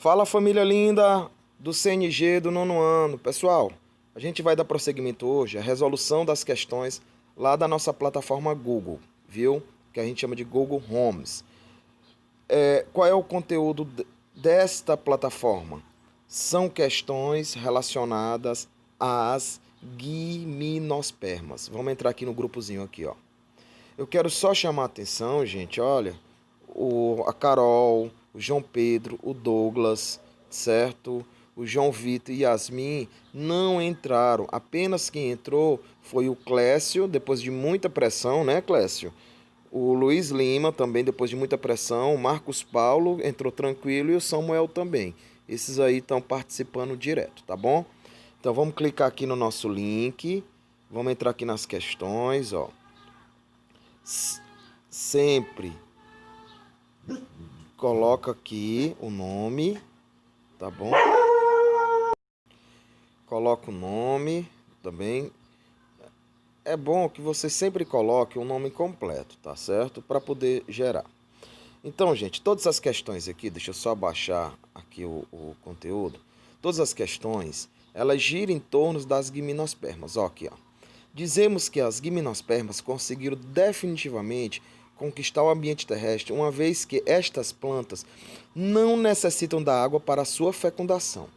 Fala, família linda do CNG do nono ano. Pessoal, a gente vai dar prosseguimento hoje à resolução das questões lá da nossa plataforma Google, viu? Que a gente chama de Google Homes. Qual é o conteúdo desta plataforma? São questões relacionadas às gimnospermas. Vamos entrar aqui no grupozinho aqui, ó. Eu quero só chamar a atenção, gente, olha, a Carol, o João Pedro, o Douglas, certo? O João Vitor e Yasmin não entraram. Apenas quem entrou foi o Clécio, depois de muita pressão, né, Clécio? O Luiz Lima também, depois de muita pressão. O Marcos Paulo entrou tranquilo e o Samuel também. Esses aí estão participando direto, tá bom? Então vamos clicar aqui no nosso link. Vamos entrar aqui nas questões, ó. Sempre coloca aqui o nome, tá bom? Coloca o nome também. É bom que você sempre coloque o nome completo, tá certo? Para poder gerar. Então, gente, todas as questões aqui, deixa eu só baixar aqui o conteúdo. Todas as questões, elas giram em torno das gimnospermas. Ó, aqui, ó. Dizemos que as gimnospermas conseguiram definitivamente conquistar o ambiente terrestre, uma vez que estas plantas não necessitam da água para a sua fecundação.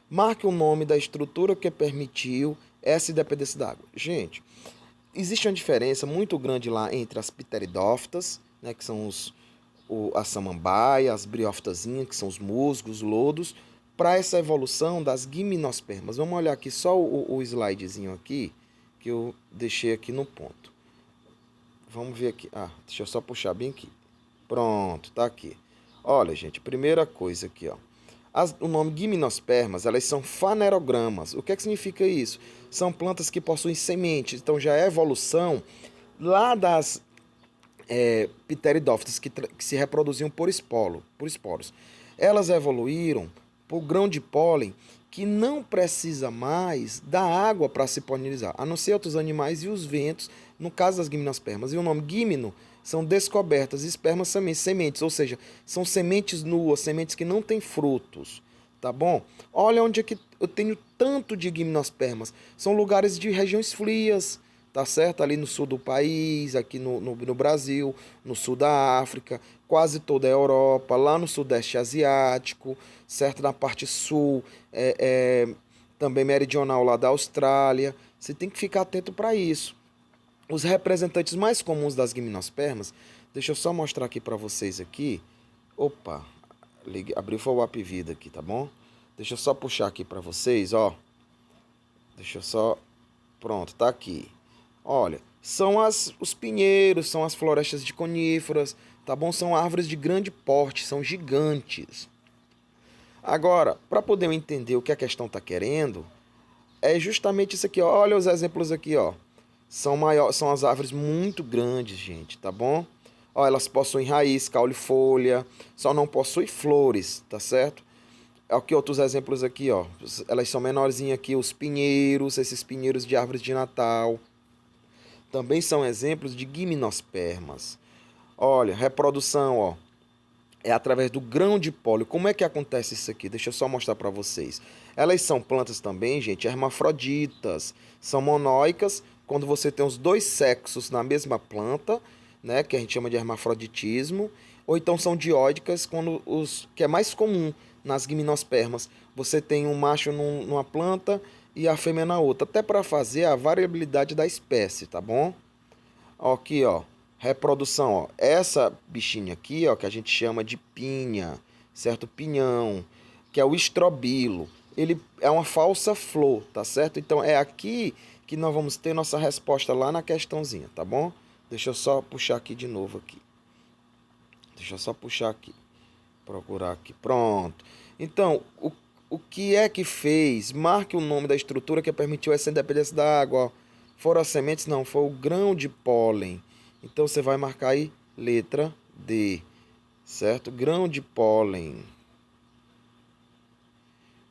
Marque o nome da estrutura que permitiu essa independência da água. Gente, existe uma diferença muito grande lá entre as pteridófitas, né, que são as samambaias, as briófitazinhas, que são os musgos, os lodos, para essa evolução das gimnospermas. Vamos olhar aqui só o slidezinho aqui, que eu deixei aqui no ponto. Vamos ver aqui. Deixa eu só puxar bem aqui. Pronto, tá aqui. Olha, gente, primeira coisa aqui, ó. O nome gimnospermas, elas são fanerogramas. O que é que significa isso? São plantas que possuem sementes. Então já é evolução lá das pteridófitas que se reproduziam por esporos. Elas evoluíram por grão de pólen que não precisa mais da água para se polinizar, a não ser outros animais e os ventos, no caso das gimnospermas. E o nome gimno são descobertas, espermas sementes, ou seja, são sementes nuas, sementes que não têm frutos, tá bom? Olha onde é que eu tenho tanto de gimnospermas. São lugares de regiões frias, tá certo? Ali no sul do país, aqui no Brasil, no sul da África, quase toda a Europa, lá no sudeste asiático, certo? Na parte sul, também meridional lá da Austrália. Você tem que ficar atento para isso. Os representantes mais comuns das gimnospermas, deixa eu só mostrar aqui para vocês aqui. Opa, abriu foi o App Vida aqui, tá bom? Deixa eu só puxar aqui para vocês, ó. Deixa eu só... Pronto, tá aqui. Olha, são os pinheiros, são as florestas de coníferas, tá bom? São árvores de grande porte, são gigantes. Agora, para poder entender o que a questão está querendo, é justamente isso aqui, ó. Olha os exemplos aqui, ó. São as árvores muito grandes, gente, tá bom? Ó, elas possuem raiz, caule e folha, só não possuem flores, tá certo? Aqui outros exemplos aqui, ó. Elas são menorzinhas aqui, os pinheiros, esses pinheiros de árvores de Natal. Também são exemplos de gimnospermas. Olha, reprodução, ó, é através do grão de pólen. Como é que acontece isso aqui? Deixa eu só mostrar para vocês. Elas são plantas também, gente, hermafroditas. São monóicas quando você tem os dois sexos na mesma planta, né, que a gente chama de hermafroditismo, ou então são dioicas, que é mais comum nas gimnospermas. Você tem um macho numa planta e a fêmea na outra, até para fazer a variabilidade da espécie, tá bom? Aqui, ó, reprodução, ó. Essa bichinha aqui, ó, que a gente chama de pinha, certo? Pinhão, que é o estrobilo. Ele é uma falsa flor, tá certo? Então é aqui que nós vamos ter nossa resposta lá na questãozinha, tá bom? Deixa eu só puxar aqui de novo aqui. Deixa eu só puxar aqui. Procurar aqui. Pronto. Então, o que é que fez? Marque o nome da estrutura que permitiu essa independência da água. Ó. Foram as sementes? Não, foi o grão de pólen. Então você vai marcar aí letra D, certo? Grão de pólen.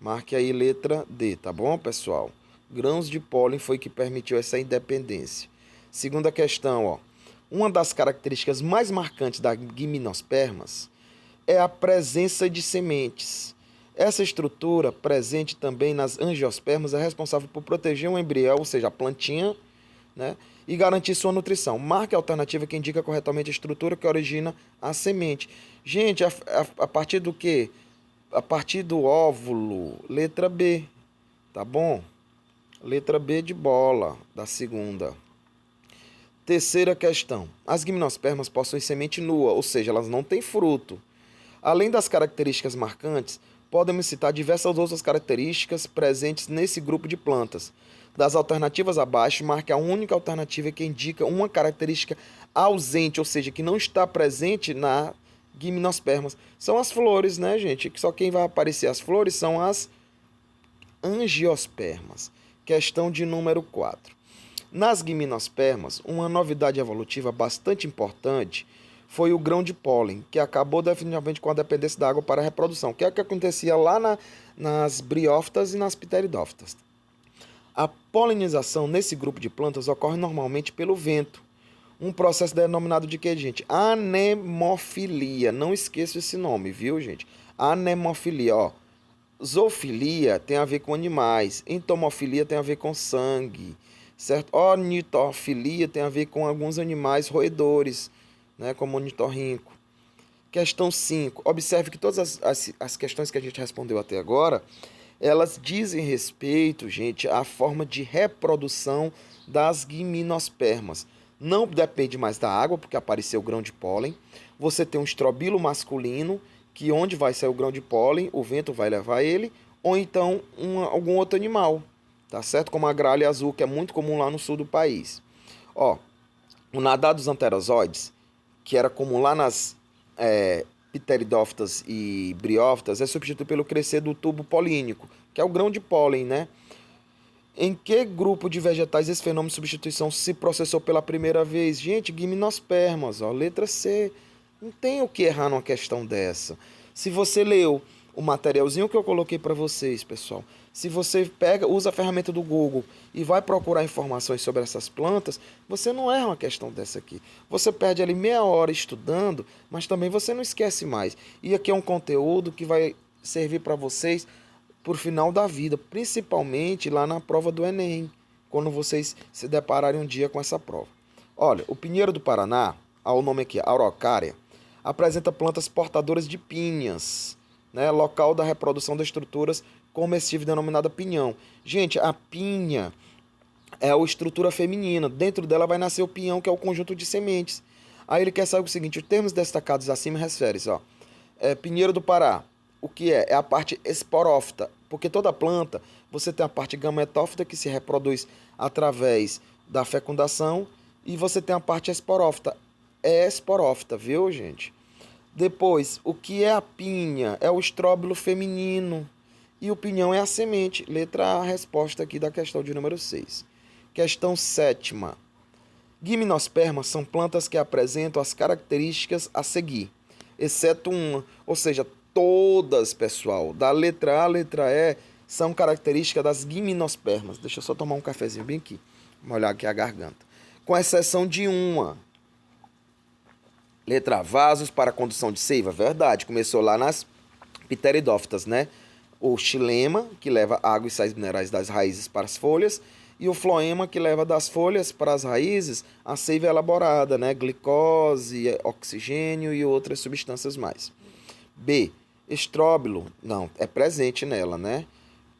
Marque aí letra D, tá bom, pessoal? Grãos de pólen foi que permitiu essa independência. Segunda questão, ó. Uma das características mais marcantes das gimnospermas é a presença de sementes. Essa estrutura, presente também nas angiospermas, é responsável por proteger o embrião, ou seja, a plantinha, né, e garantir sua nutrição. Marque a alternativa que indica corretamente a estrutura que origina a semente. Gente, a partir do quê? A partir do óvulo, letra B, tá bom? Letra B de bola, da segunda. Terceira questão. As gimnospermas possuem semente nua, ou seja, elas não têm fruto. Além das características marcantes, podemos citar diversas outras características presentes nesse grupo de plantas. Das alternativas abaixo, marque a única alternativa que indica uma característica ausente, ou seja, que não está presente na gimnospermas. São as flores, né, gente? Só quem vai aparecer as flores são as angiospermas. Questão de número 4. Nas gimnospermas, uma novidade evolutiva bastante importante foi o grão de pólen, que acabou definitivamente com a dependência da água para a reprodução, que é o que acontecia lá nas briófitas e nas pteridófitas. A polinização nesse grupo de plantas ocorre normalmente pelo vento, um processo denominado de quê, gente? Anemofilia. Não esqueça esse nome, viu, gente? Anemofilia, ó. Zoofilia tem a ver com animais, entomofilia tem a ver com sangue, certo? Ornitofilia tem a ver com alguns animais roedores, né, como o ornitorrinco. Questão 5. Observe que todas as questões que a gente respondeu até agora, elas dizem respeito, gente, à forma de reprodução das gimnospermas. Não depende mais da água, porque apareceu o grão de pólen. Você tem um estrobilo masculino, que onde vai sair o grão de pólen, o vento vai levar ele, ou então algum outro animal, tá certo? Como a gralha azul, que é muito comum lá no sul do país. Ó, o nadar dos anterozoides, que era comum lá nas pteridófitas e briófitas, é substituído pelo crescer do tubo polínico, que é o grão de pólen, né? Em que grupo de vegetais esse fenômeno de substituição se processou pela primeira vez? Gente, gimnospermas, ó, letra C. Não tem o que errar numa questão dessa. Se você leu o materialzinho que eu coloquei para vocês, pessoal, se você usa a ferramenta do Google e vai procurar informações sobre essas plantas, você não erra uma questão dessa aqui. Você perde ali meia hora estudando, mas também você não esquece mais. E aqui é um conteúdo que vai servir para vocês por final da vida, principalmente lá na prova do Enem, quando vocês se depararem um dia com essa prova. Olha, o pinheiro do Paraná, o nome aqui, Araucária, apresenta plantas portadoras de pinhas, né, local da reprodução das estruturas comestíveis denominada pinhão. Gente, a pinha é a estrutura feminina, dentro dela vai nascer o pinhão, que é o conjunto de sementes. Aí ele quer saber o seguinte, os termos destacados acima refere-se, ó, pinheiro do Pará, o que é? É a parte esporófita, porque toda planta, você tem a parte gametófita, que se reproduz através da fecundação, e você tem a parte esporófita. É esporófita, viu, gente? Depois, o que é a pinha? É o estróbilo feminino. E o pinhão é a semente. Letra A, a resposta aqui da questão de número 6. Questão 7ª. Gimnospermas são plantas que apresentam as características a seguir, exceto uma, ou seja, todas, pessoal, da letra A à letra E, são características das gimnospermas. Deixa eu só tomar um cafezinho bem aqui, molhar aqui a garganta. Com exceção de uma. Letra A, vasos para condução de seiva. Verdade, começou lá nas pteridófitas, né? O xilema, que leva água e sais minerais das raízes para as folhas, e o floema, que leva das folhas para as raízes a seiva elaborada, né? Glicose, oxigênio e outras substâncias mais. B, estróbilo, não, é presente nela, né?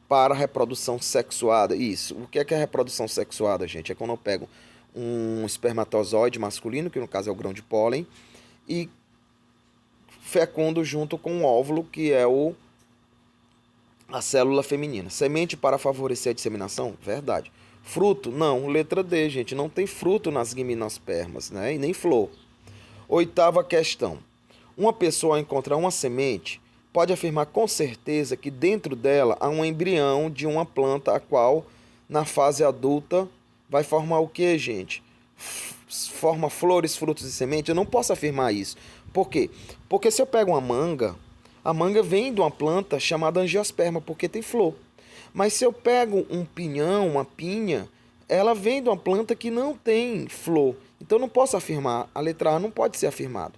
Para a reprodução sexuada. Isso, o que é a reprodução sexuada, gente? É quando eu pego um espermatozoide masculino, que no caso é o grão de pólen, e fecundo junto com um óvulo, que é a célula feminina. Semente para favorecer a disseminação? Verdade. Fruto? Não. Letra D, gente. Não tem fruto nas gimnospermas, né? E nem flor. 8ª questão. Uma pessoa ao encontrar uma semente pode afirmar com certeza que dentro dela há um embrião de uma planta a qual, na fase adulta, vai formar o que, gente? Forma flores, frutos e sementes? Eu não posso afirmar isso. Por quê? Porque se eu pego uma manga, a manga vem de uma planta chamada angiosperma, porque tem flor. Mas se eu pego um pinhão, uma pinha, ela vem de uma planta que não tem flor. Então eu não posso afirmar. A letra A não pode ser afirmada.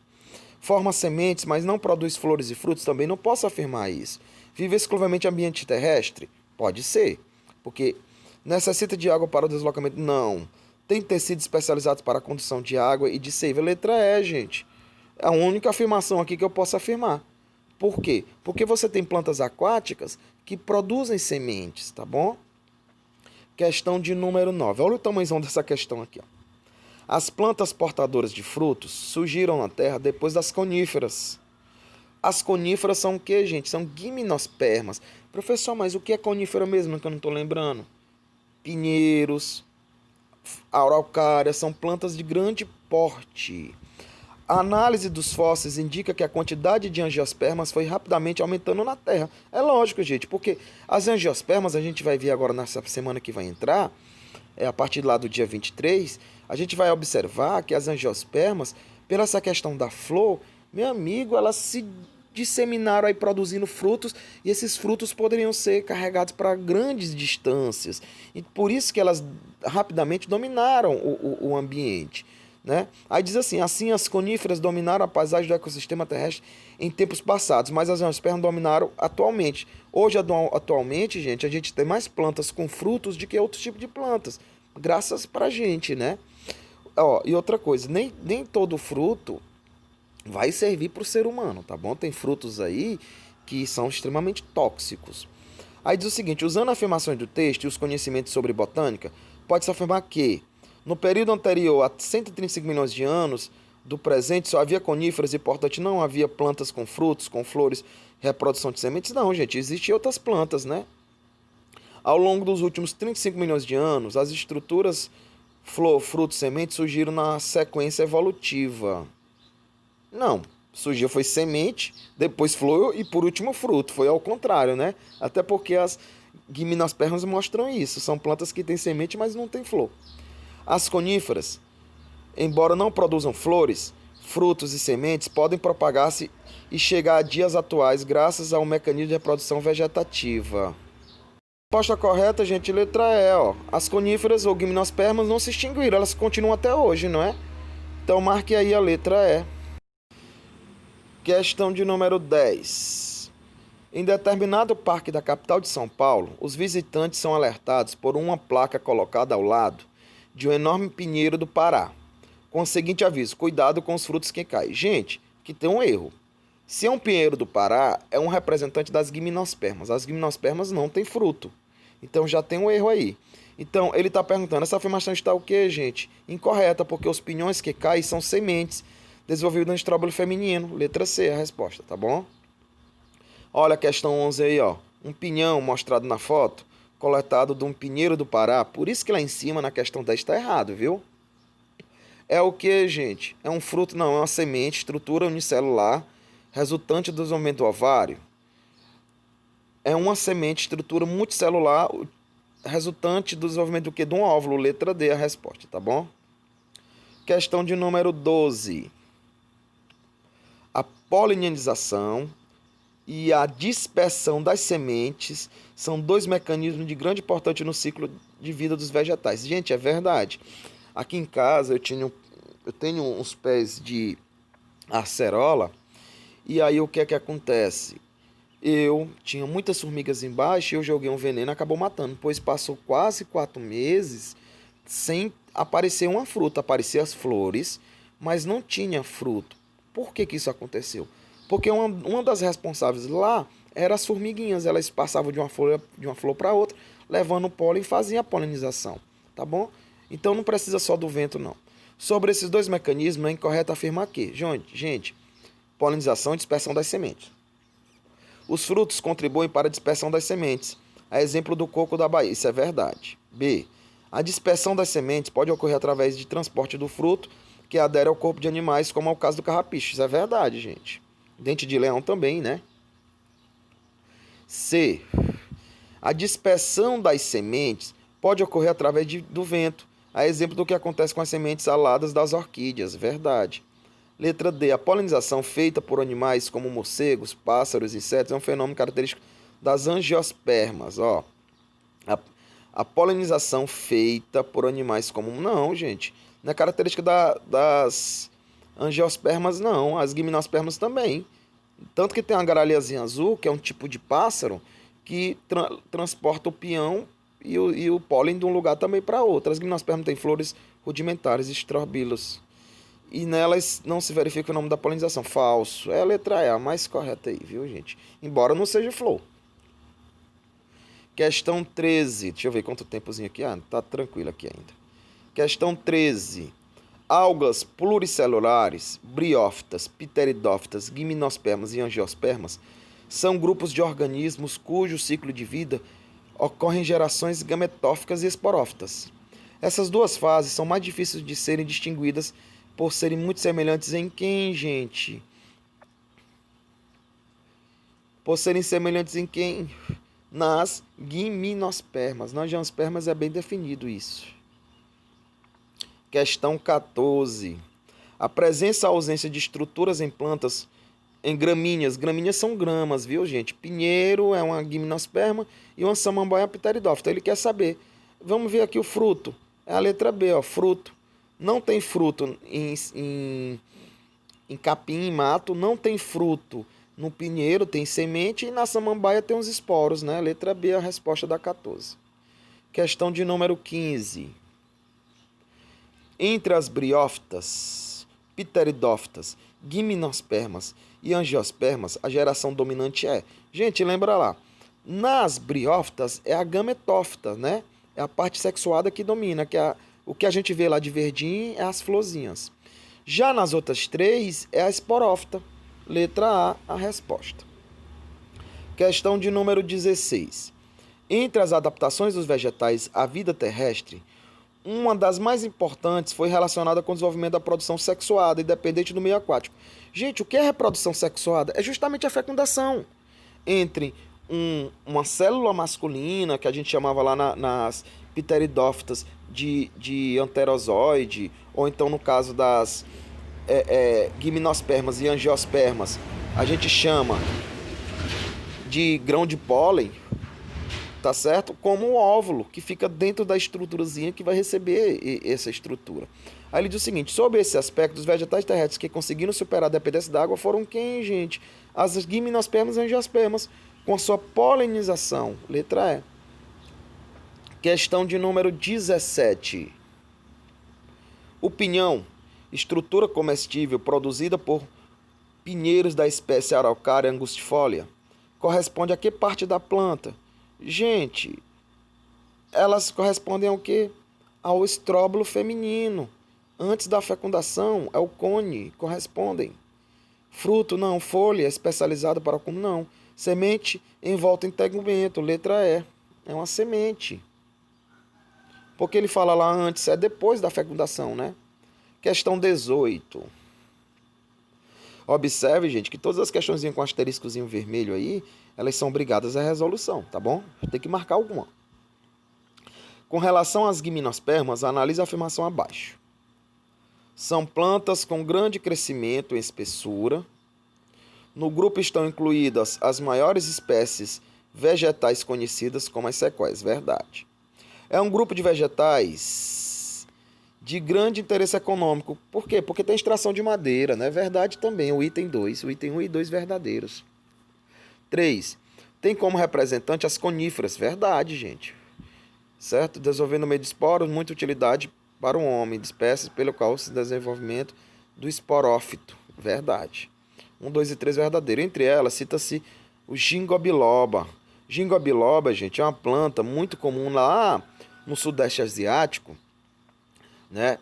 Forma sementes, mas não produz flores e frutos? Também não posso afirmar isso. Vive exclusivamente em ambiente terrestre? Pode ser, porque necessita de água para o deslocamento? Não. Tem tecidos especializados para a condução de água e de seiva? Letra E, gente. É a única afirmação aqui que eu posso afirmar. Por quê? Porque você tem plantas aquáticas que produzem sementes, tá bom? Questão de número 9. Olha o tamanhozão dessa questão aqui, ó. As plantas portadoras de frutos surgiram na Terra depois das coníferas. As coníferas são o que, gente? São gimnospermas. Professor, mas o que é conífera mesmo que eu não estou lembrando? Pinheiros, araucárias, são plantas de grande porte. A análise dos fósseis indica que a quantidade de angiospermas foi rapidamente aumentando na Terra. É lógico, gente, porque as angiospermas, a gente vai ver agora nessa semana que vai entrar, a partir lá do dia 23, a gente vai observar que as angiospermas, pela essa questão da flor, meu amigo, elas se disseminaram aí produzindo frutos, e esses frutos poderiam ser carregados para grandes distâncias. E por isso que elas rapidamente dominaram o ambiente. Né? Aí diz assim as coníferas dominaram a paisagem do ecossistema terrestre em tempos passados, mas as angiospermas dominaram atualmente. Hoje, atualmente, gente, a gente tem mais plantas com frutos do que outros tipos de plantas, graças pra gente, né? Ó, e outra coisa, nem todo fruto vai servir para o ser humano, tá bom? Tem frutos aí que são extremamente tóxicos. Aí diz o seguinte, usando afirmações do texto e os conhecimentos sobre botânica, pode-se afirmar que no período anterior a 135 milhões de anos do presente só havia coníferas e, portanto, não havia plantas com frutos, com flores, reprodução de sementes. Não, gente, existem outras plantas, né? Ao longo dos últimos 35 milhões de anos, as estruturas flor, fruto, semente surgiram na sequência evolutiva. Não, surgiu foi semente, depois flor e por último fruto. Foi ao contrário, né? Até porque as gimnospermas mostram isso. São plantas que têm semente, mas não têm flor. As coníferas, embora não produzam flores, frutos e sementes, podem propagar-se e chegar a dias atuais graças ao mecanismo de reprodução vegetativa. Resposta correta, gente, letra E, ó. As coníferas ou gimnospermas não se extinguiram, elas continuam até hoje, não é? Então marque aí a letra E. Questão de número 10. Em determinado parque da capital de São Paulo, os visitantes são alertados por uma placa colocada ao lado de um enorme pinheiro do Pará, com o seguinte aviso: cuidado com os frutos que caem. Gente, que tem um erro. Se é um pinheiro do Pará, é um representante das gimnospermas. As gimnospermas não têm fruto. Então já tem um erro aí. Então ele está perguntando, essa afirmação está o quê, gente? Incorreta, porque os pinhões que caem são sementes desenvolvidas no estróbilo feminino. Letra C a resposta, tá bom? Olha a questão 11 aí, ó. Um pinhão mostrado na foto, coletado de um pinheiro do Pará. Por isso que lá em cima, na questão 10, está errado, viu? É o que, gente? É um fruto? Não, é uma semente, estrutura unicelular, resultante do desenvolvimento do ovário. É uma semente, estrutura multicelular, resultante do desenvolvimento do quê? De um óvulo. Letra D a resposta, tá bom? Questão de número 12. A polinização e a dispersão das sementes são dois mecanismos de grande importância no ciclo de vida dos vegetais. Gente, é verdade. Aqui em casa eu tenho uns pés de acerola, e aí o que é que acontece? Eu tinha muitas formigas embaixo, eu joguei um veneno e acabou matando, pois passou quase 4 meses sem aparecer uma fruta. Apareciam as flores, mas não tinha fruto. Por que isso aconteceu? Porque uma das responsáveis lá eram as formiguinhas. Elas passavam de uma flor para outra, levando o pólen e faziam a polinização. Tá bom? Então não precisa só do vento, não. Sobre esses dois mecanismos, é incorreto afirmar que, gente, polinização e dispersão das sementes. Os frutos contribuem para a dispersão das sementes. A exemplo do coco da Bahia. Isso é verdade. B. A dispersão das sementes pode ocorrer através de transporte do fruto que adere ao corpo de animais, como é o caso do carrapicho. Isso é verdade, gente. Dente de leão também, né? C. A dispersão das sementes pode ocorrer através do vento. A exemplo do que acontece com as sementes aladas das orquídeas. Verdade. Letra D. A polinização feita por animais como morcegos, pássaros e insetos é um fenômeno característico das angiospermas. Ó. A polinização feita por animais como... Não, gente. Não é característica das Angiospermas não, as gimnospermas também. Tanto que tem uma gralhazinha azul, que é um tipo de pássaro, que transporta o peão e o pólen de um lugar também para outro. As gimnospermas têm flores rudimentares, estróbilos. E nelas não se verifica o nome da polinização. Falso. É a letra E, a mais correta aí, viu, gente? Embora não seja flor. Questão 13. Deixa eu ver quanto tempozinho aqui. Ah, tá tranquilo aqui ainda. Questão 13. Algas pluricelulares, briófitas, pteridófitas, gimnospermas e angiospermas são grupos de organismos cujo ciclo de vida ocorre em gerações gametóficas e esporófitas. Essas duas fases são mais difíceis de serem distinguidas por serem muito semelhantes em quem, gente? Por serem semelhantes em quem? Nas gimnospermas. Nas angiospermas é bem definido isso. Questão 14. A presença ou ausência de estruturas em plantas, em gramíneas. Gramíneas são gramas, viu, gente? Pinheiro é uma gimnosperma e uma samambaia é uma pteridófita. Ele quer saber. Vamos ver aqui o fruto. É a letra B, ó, fruto. Não tem fruto em capim, em mato. Não tem fruto no pinheiro, tem semente. E na samambaia tem uns esporos, né? Letra B é a resposta da 14. Questão de número 15. Entre as briófitas, pteridófitas, gimnospermas e angiospermas, a geração dominante é... Gente, lembra lá. Nas briófitas é a gametófita, né? É a parte sexuada que domina, o que a gente vê lá de verdinho é as florzinhas. Já nas outras três é a esporófita. Letra A, a resposta. Questão de número 16. Entre as adaptações dos vegetais à vida terrestre, uma das mais importantes foi relacionada com o desenvolvimento da produção sexuada, independente do meio aquático. Gente, o que é reprodução sexuada? É justamente a fecundação entre uma célula masculina, que a gente chamava lá nas pteridófitas de anterozoide, ou então no caso das gimnospermas e angiospermas, a gente chama de grão de pólen, tá certo? Como o óvulo, que fica dentro da estruturazinha que vai receber essa estrutura. Aí ele diz o seguinte: sobre esse aspecto, os vegetais terrestres que conseguiram superar a dependência da água foram quem, gente? As gimnospermas e angiospermas, com a sua polinização. Letra E. Questão de número 17. O pinhão, estrutura comestível produzida por pinheiros da espécie Araucária angustifolia, corresponde a que parte da planta? Gente, elas correspondem ao quê? Ao estróbilo feminino. Antes da fecundação, é o cone, correspondem. Fruto, não. Folha, especializada para o cume, não. Semente, envolta em tegumento, letra E. É uma semente. Porque ele fala lá antes, é depois da fecundação, né? Questão 18. Observe, gente, que todas as questões com asteriscozinho vermelho aí, elas são obrigadas à resolução, tá bom? Tem que marcar alguma. Com relação às gimnospermas, analise a afirmação abaixo. São plantas com grande crescimento em espessura. No grupo estão incluídas as maiores espécies vegetais conhecidas como as sequoias. Verdade. É um grupo de vegetais de grande interesse econômico. Por quê? Porque tem extração de madeira, né? Verdade também, o item 2. O item 1 e 2 verdadeiros. 3. Tem como representante as coníferas. Verdade, gente. Certo? Desenvolvendo no meio de esporos, muita utilidade para o homem, de espécies pelo qual se desenvolvimento do esporófito. Verdade. 1, 2 e 3 verdadeiro. Entre elas, cita-se o ginkgo biloba. Ginkgo biloba, gente, é uma planta muito comum lá no Sudeste Asiático, né?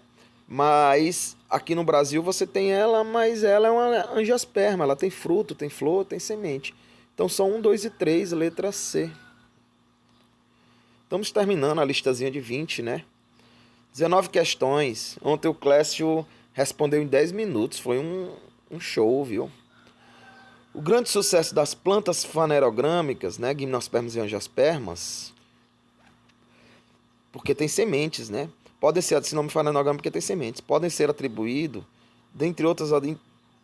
Mas aqui no Brasil você tem ela, mas ela é uma angiosperma. Ela tem fruto, tem flor, tem semente. Então são 1, 2 e 3, letra C. Estamos terminando a listazinha de 20, né? 19 questões. Ontem o Clécio respondeu em 10 minutos. Foi um show, viu? O grande sucesso das plantas fanerogrâmicas, né? Gimnospermas e angiospermas, porque tem sementes, né? Podem ser, esse nome fanerogrâmico porque tem sementes. Podem ser atribuídos, dentre outras,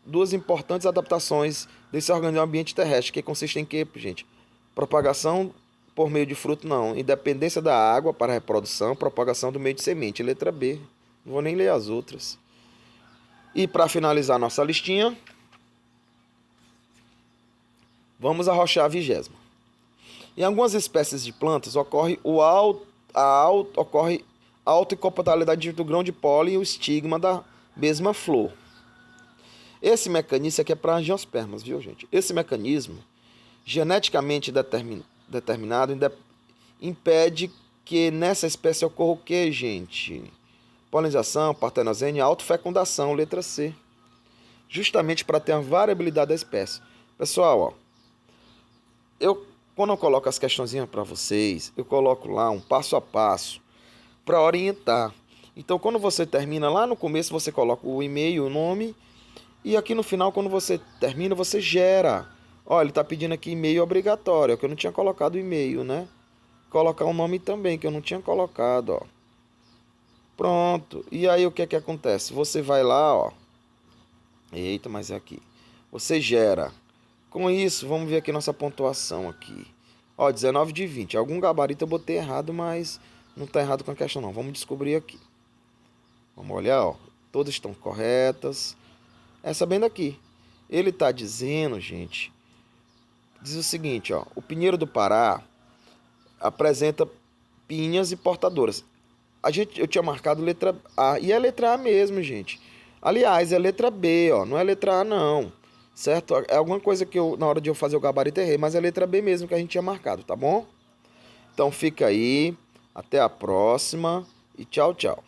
duas importantes adaptações desse organismo ao ambiente terrestre, que consistem em quê, gente? Propagação por meio de fruto, não. Independência da água para a reprodução, propagação do meio de semente. Letra B. Não vou nem ler as outras. E para finalizar nossa listinha, vamos arrochar a 20ª. Em algumas espécies de plantas ocorre ocorre autoincompatibilidade do grão de pólen e o estigma da mesma flor. Esse mecanismo, isso aqui é para angiospermas, viu, gente? Esse mecanismo, geneticamente determinado, impede que nessa espécie ocorra o que, gente? Polinização, partenogênese e autofecundação, letra C. Justamente para ter a variabilidade da espécie. Pessoal, ó, quando eu coloco as questõezinhas para vocês, eu coloco lá um passo a passo para orientar. Então, quando você termina, lá no começo você coloca o e-mail, o nome, e aqui no final, quando você termina, você gera. Ó, ele está pedindo aqui e-mail obrigatório, que eu não tinha colocado e-mail, né? Colocar o nome também, que eu não tinha colocado, ó. Pronto. E aí o que é que acontece? Você vai lá, ó. Eita, mas é aqui. Você gera. Com isso, vamos ver aqui nossa pontuação aqui. Ó, 19 de 20. Algum gabarito eu botei errado, mas não está errado com a questão não. Vamos descobrir aqui. Vamos olhar, ó. Todas estão corretas. Essa bem daqui. Ele está dizendo, gente, diz o seguinte, ó. O pinheiro do Pará apresenta pinhas e portadoras. Eu tinha marcado letra A, e é letra A mesmo, gente. Aliás, é letra B, ó, não é letra A não, certo? É alguma coisa que na hora de eu fazer o gabarito errei, mas é letra B mesmo que a gente tinha marcado, tá bom? Então fica aí, até a próxima e tchau, tchau.